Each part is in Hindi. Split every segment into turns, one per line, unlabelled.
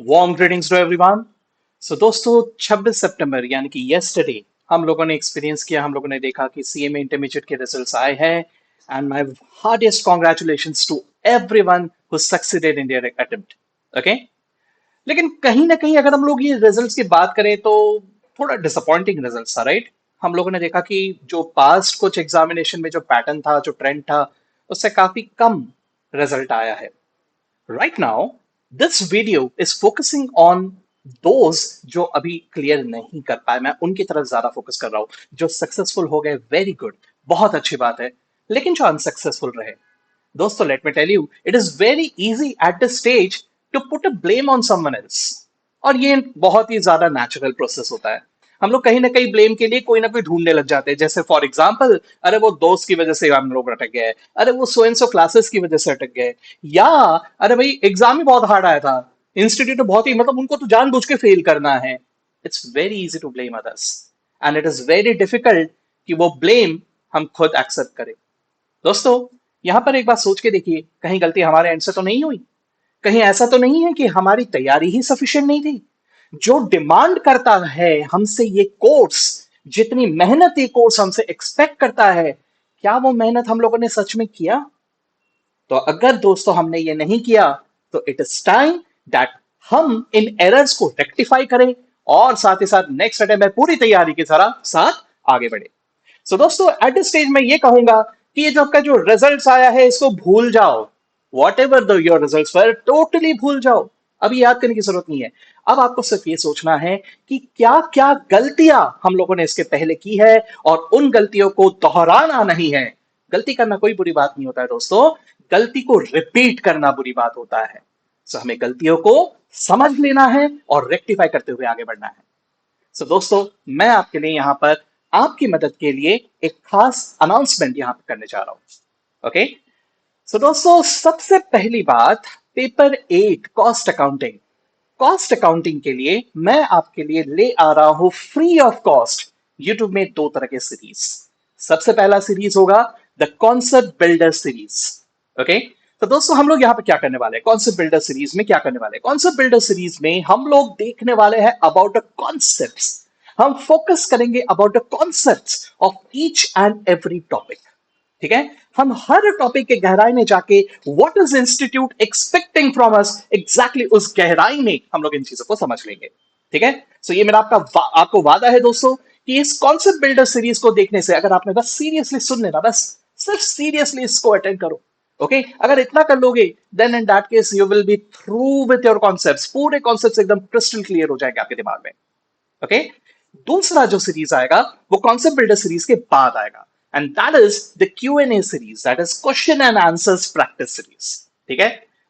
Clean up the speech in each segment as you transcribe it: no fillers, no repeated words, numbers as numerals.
Warm greetings to everyone. So दोस्तों 26 सितंबर यानी कि यस्टरडे हम लोगों ने एक्सपीरियंस किया, हम लोगों ने देखा कि सीएमए इंटरमीडिएट के रिजल्ट्स आए हैं। And my hardest congratulations to everyone who succeeded in their attempt. Okay, लेकिन कहीं ना कहीं अगर हम लोग ये रिजल्ट्स की बात करें तो थोड़ा डिसअपॉइंटिंग रिजल्ट्स था, राइट। हम लोगों ने देखा कि जो पास्ट कुछ एग्जामिनेशन में जो पैटर्न था, जो ट्रेंड था, उससे काफी कम रिजल्ट आया है। Right now, this video is focusing on those जो अभी क्लियर नहीं कर पाए। मैं उनकी तरफ ज्यादा फोकस कर रहा हूं। जो सक्सेसफुल हो गए, वेरी गुड, बहुत अच्छी बात है। लेकिन जो अनसक्सेसफुल रहे, दोस्तों let me tell you, it is very easy at the stage to put a blame on someone else. और ये बहुत ही ज्यादा नेचुरल प्रोसेस होता है। हम लोग कहीं ना कहीं ब्लेम के लिए कोई ना कोई ढूंढने लग जाते हैं। जैसे फॉर एग्जाम्पल, अरे वो दोस्त की वजह से हम लोग अटक गए, अरे वो सो एंड सो क्लासेस की वजह से अटक गए, या अरे भाई एग्जाम ही बहुत हार्ड आया था, इंस्टीट्यूट बहुत ही, मतलब उनको तो जानबूझ के फेल करना है। It's very easy to blame others and it is very difficult कि वो ब्लेम हम खुद एक्सेप्ट करें। दोस्तों, यहां पर एक बात सोच के देखिए, कहीं गलती हमारे एंड से तो नहीं हुई? कहीं ऐसा तो नहीं है कि हमारी तैयारी ही सफिशिएंट नहीं थी? जो डिमांड करता है हमसे ये कोर्स, जितनी मेहनत ये कोर्स हमसे एक्सपेक्ट करता है, क्या वो मेहनत हम लोगों ने सच में किया? तो अगर दोस्तों हमने ये नहीं किया, तो इट इज टाइम दैट हम इन एरर्स को रेक्टिफाई करें और साथ ही साथ नेक्स्ट अटेम्प्ट में पूरी तैयारी के साथ आगे बढ़े। सो दोस्तों, एट दिस स्टेज में ये कहूंगा कि ये जो आपका जो रिजल्ट्स आया है, इसको भूल जाओ। What ever the your results were, totally भूल जाओ। अभी याद करने की जरूरत नहीं है। अब आपको सिर्फ ये सोचना है कि क्या क्या गलतियां हम लोगों ने इसके पहले की है और उन गलतियों को दोहराना नहीं है। गलती करना कोई बुरी बात नहीं होता है दोस्तों, गलती को रिपीट करना बुरी बात होता है। सो हमें गलतियों को समझ लेना है और रेक्टिफाई करते हुए आगे बढ़ना है। सो दोस्तों, मैं आपके लिए यहां पर आपकी मदद के लिए एक खास अनाउंसमेंट यहां पर करने जा रहा हूं। ओके, सो दोस्तों, सबसे पहली बात, paper 8 cost accounting. Cost accounting के लिए मैं आपके लिए ले आ रहा हूं फ्री ऑफ कॉस्ट यूट्यूब में दो तरह के सीरीज। सबसे पहला सीरीज होगा the concept builder series. Okay, तो दोस्तों हम लोग यहां पे क्या करने वाले हैं? कॉन्सेप्ट बिल्डर सीरीज में क्या करने वाले हैं? कॉन्सेप्ट बिल्डर सीरीज में हम लोग देखने वाले हैं अबाउट द कॉन्सेप्ट्स। हम फोकस करेंगे about the concepts of each and every topic. ठीक है, हम हर टॉपिक के गहराई में जाके what is institute expecting from us, exactly उस गहराई में हम लोग इन चीजों को समझ लेंगे। ठीक है, सो ये मेरा आपको वादा है दोस्तों कि इस कॉन्सेप्ट बिल्डर सीरीज को देखने से, अगर आपने बस सीरियसली सुन लेना, बस सिर्फ सीरियसली इसको अटेंड करो। ओके, अगर इतना कर लोगे, then in that case you will be through with your concepts. पूरे कॉन्सेप्ट्स एकदम क्रिस्टल क्लियर हो जाएंगे आपके दिमाग में। ओके, दूसरा जो सीरीज आएगा वो कॉन्सेप्ट बिल्डर सीरीज के बाद आएगा, and that is the Q N A series, that is question and answers practice series. ठीक है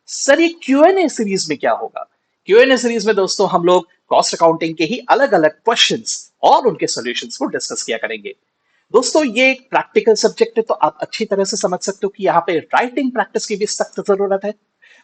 सर, ये क्यू एन ए सीरीज में क्या होगा? क्यू एन ए सीरीज में दोस्तों हम लोग कॉस्ट अकाउंटिंग के ही अलग अलग क्वेश्चंस और उनके सॉल्यूशंस को डिस्कस किया करेंगे। दोस्तों, ये एक प्रैक्टिकल सब्जेक्ट है, तो आप अच्छी तरह से समझ सकते हो कि यहाँ पे राइटिंग प्रैक्टिस की भी सख्त जरूरत है।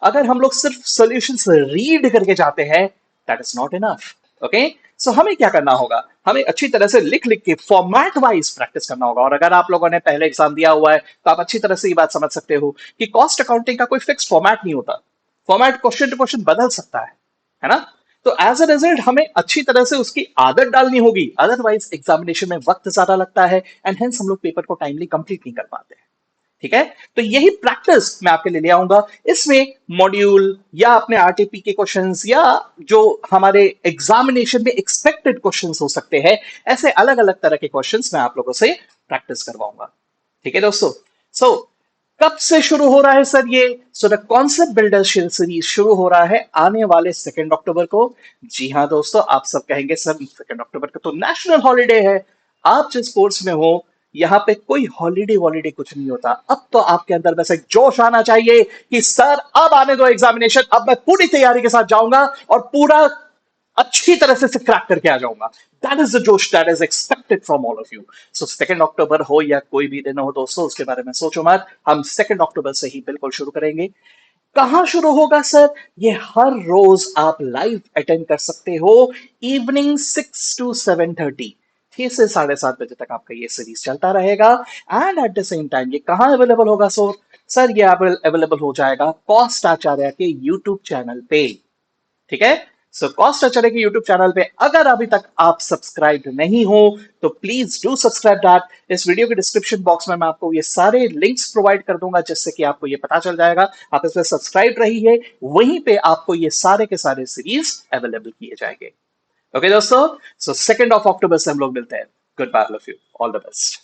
अगर हम लोग सिर्फ सॉल्यूशंस रीड करके जाते हैं, that is not enough. Okay, so हमें क्या करना होगा? हमें अच्छी तरह से लिख लिख के फॉर्मेट वाइज प्रैक्टिस करना होगा। और अगर आप लोगों ने पहले एग्जाम दिया हुआ है, तो आप अच्छी तरह से ये बात समझ सकते हो कि कॉस्ट अकाउंटिंग का कोई फिक्स फॉर्मेट नहीं होता। फॉर्मेट क्वेश्चन टू क्वेश्चन बदल सकता है ना? तो एज अ रिजल्ट हमें अच्छी तरह से उसकी आदत डालनी होगी, अदरवाइज एग्जामिनेशन में वक्त ज्यादा लगता है एंड हेंस हम लोग पेपर को टाइमली कंप्लीट नहीं कर पाते हैं। ठीक है, तो यही प्रैक्टिस मैं आपके लिए ले आऊंगा। इसमें मॉड्यूल या अपने आरटीपी के क्वेश्चंस या जो हमारे एग्जामिनेशन में एक्सपेक्टेड क्वेश्चंस हो सकते हैं, ऐसे अलग अलग तरह के क्वेश्चंस मैं आप लोगों से प्रैक्टिस करवाऊंगा। ठीक है दोस्तों, सो कब से शुरू हो रहा है सर ये? So the concept builder series शुरू हो रहा है आने वाले 2 अक्टूबर को। जी हाँ दोस्तों, आप सब कहेंगे सर 2 अक्टूबर का तो नेशनल हॉलीडे है। आप जिस कोर्स में हो, यहाँ पे कोई हॉलीडे वॉलीडे कुछ नहीं होता। अब तो आपके अंदर बस एक जोश आना चाहिए कि सर अब आने दो एग्जामिनेशन, अब मैं पूरी तैयारी के साथ जाऊंगा और पूरा अच्छी तरह से क्रैक करके आ जाऊंगा। दैट इज द जोश that is expected from all of you. So 2 अक्टूबर हो या कोई भी दिन हो दोस्तों, उसके बारे में सोचो मत, हम 2 अक्टूबर से ही बिल्कुल शुरू करेंगे। कहां शुरू होगा सर? ये हर रोज आप लाइव अटेंड कर सकते हो, इवनिंग 6 to 7:30, 6 से 7:30 बजे तक आपका ये सीरीज चलता रहेगा। And at the same time ये कहां अवेलेबल होगा? सर ये अवेलेबल हो जाएगा कॉस्ट आचार्य के यूट्यूब चैनल पे। ठीक है, सो कॉस्ट अचरे के यूट्यूब चैनल पे अगर अभी तक आप सब्सक्राइब नहीं हो तो प्लीज डू सब्सक्राइब दैट। इस वीडियो के डिस्क्रिप्शन बॉक्स में मैं आपको ये सारे लिंक्स प्रोवाइड कर दूंगा जिससे कि आपको ये पता चल जाएगा। आप इसमें सब्सक्राइब रहिए, वहीं पे आपको ये सारे के सारे सीरीज अवेलेबल किए जाएंगे। ओके दोस्तों, सो 2 ऑफ अक्टूबर से हम लोग मिलते हैं। Good bye, love you, all the best.